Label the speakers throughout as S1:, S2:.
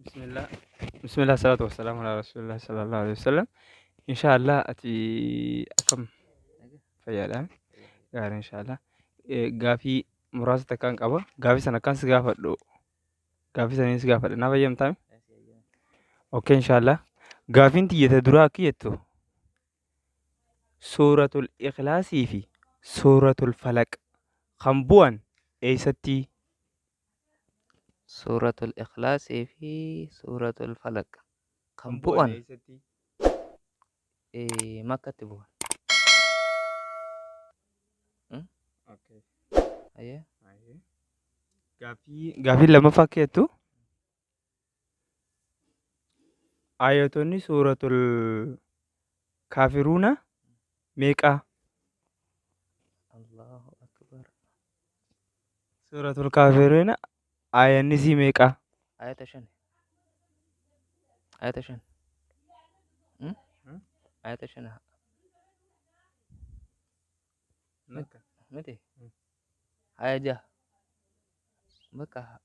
S1: بسم الله بسم الله الصلاة والسلام على رسول الله صلى الله عليه وسلم. إن شاء الله أتي أكم فيالا غير إن شاء الله. غافي مراسة كان قبا غافي سنة كان سقافة لو غافي سنة سقافة نبى يوم تام. أوكي إن شاء الله. غافي أنت يتدرى كيتو سورة الإخلاص في سورة الفلق خمبوان إيستي
S2: سورة الإخلاص في سورة الفلق
S1: خمبوان
S2: كمبوان
S1: إيستي.
S2: ما كتبوها
S1: أوكي.
S2: أيه
S1: غافي لما فكيتو آياتوني سورة الكافرون ميقا
S2: الله أكبر.
S1: سورة الكافرون آية نسي ميقا
S2: آية شن آية شن آية شن متى آية جا بكا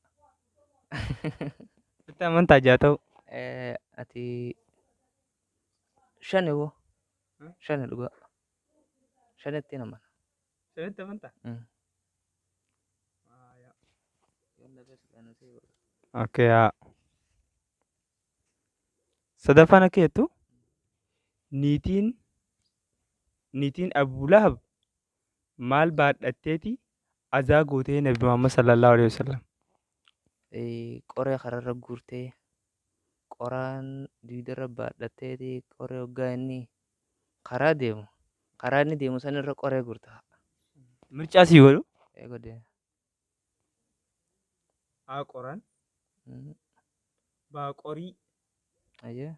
S1: بتا من تاجاتو
S2: أتي شن هو شن لغة شن التنمى
S1: سنت منتا اوكي يا صدفنا كيتو نيتين ابو لهب مال بعد اتيتي ازاغوتي نبي محمد صلى الله عليه وسلم
S2: qoree kararra guurtee qoraan diidarra baadhatteeti qoree hoggaa inni karaa inni deemu san irra qoree gurta
S1: ምርጫ ሲወሉ
S2: eegode
S1: አቆራን ባቆሪ
S2: ayyee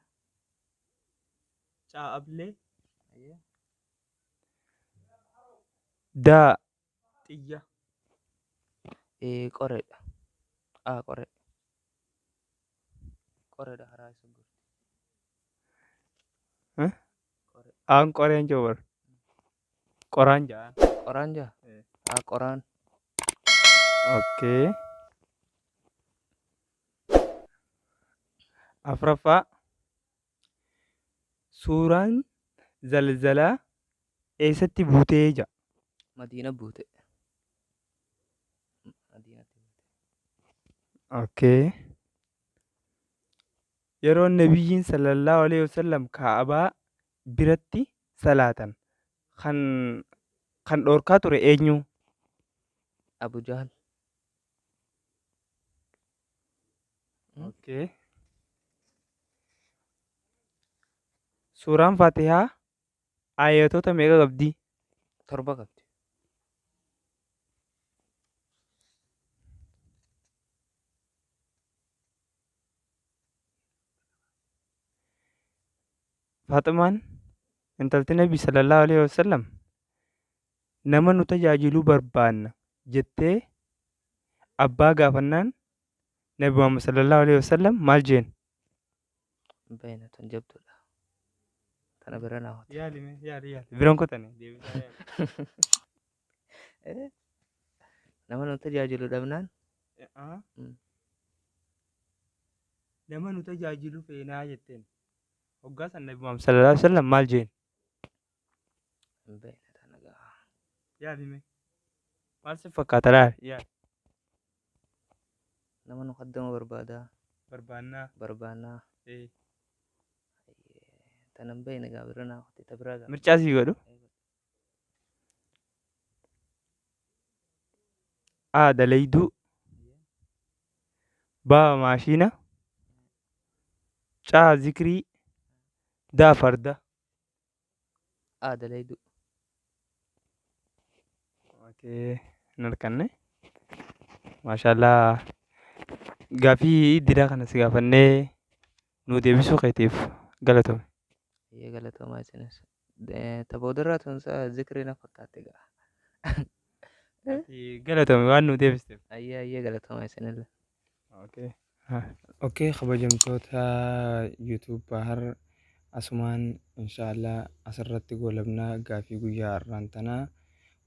S1: ጫአብሌ
S2: ayyee
S1: ዳ ጥያ
S2: qoreedha qoreedha karaa isa gurte
S1: አን ቆሬን ጆበር ቆራን ጃ
S2: qoraan jaa qoraan
S1: ኦኬ አፍረፋ ሱራን ዘልዘላ ኤሰቲ ቡቴ ጃ
S2: madiina buute madiinatti buute
S1: ኦኬ yeroo nabiyyiin sallallahu alaihi wasallam kaabaa biratti salaatan kan dhorkaa ture eenyu?
S2: abu jahal
S1: Okay. Suuraan Faatihaa ayatoota meeqa qabdi?
S2: torba qabdi
S1: Faaximaan intalti Nabii sallallahu alaihi wasallam nama nu tajaajiluu barbaanna jettee abbaa gaafannaan Nabi Muhammad sallallahu alaihi wasallam maal jeen?
S2: beena tun jabduudha tana bira naa hote
S1: Yaali. Biroon kotane deebisaa yaali.
S2: nama nu tajaajilu dhabnaan
S1: Nama nu tajaajilu feenaa jetteen hoggaa san Nabi Muhammad sallallahu alaihi wasallam maal jeen?
S2: beena tana gaa
S1: Yaali maal si fakkaata laal? Yaali.
S2: nama nu kaddama
S1: Barbaannaa.
S2: barbaannaa tanan beena gaa bira naa hote ta biraa gaa
S1: Mircaa sii godhu? A. Dalayduu B. Maashina C. Zikrii D. Farda
S2: dalaydu
S1: Okey, hin harkanne. Maashaallah. Gaaffii diddaa kana si gaafannee nuu deebisuu keetiif galatoomi.
S2: Iyyee galatoomaa isinis taphoota tun zikrii na fakkaatte gaa
S1: Galatoomi waan nuu deebisteef.
S2: ayyee galatoomaa isinillee
S1: Okey, kabajamtoota YouTube Bahar asumaan inshaallah asirratti goolabnaa gaaffii guyyaa har'aan tanaa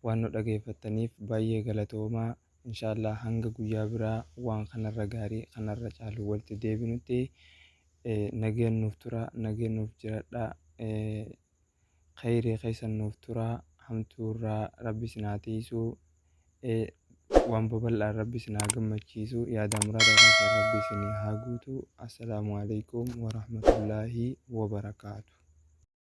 S1: waan nu dhageeffattaniif baay'ee galatoomaa. inshaallah hanga guyyaa biraa waan kanarra gaarii kanarra caalu walitti deebinutti nageen nuuf tura, nageen nuuf jiraadha. Khayrii keessan nuuf tura, hamtuurraa rabbi isin haa tiisu, waan babal'aan rabbi isin haa gammachiisu, yaada muraada keessan rabbi isin haa guutu. Assalaamu alaikum wa rahmatullaahi wa barakaatu.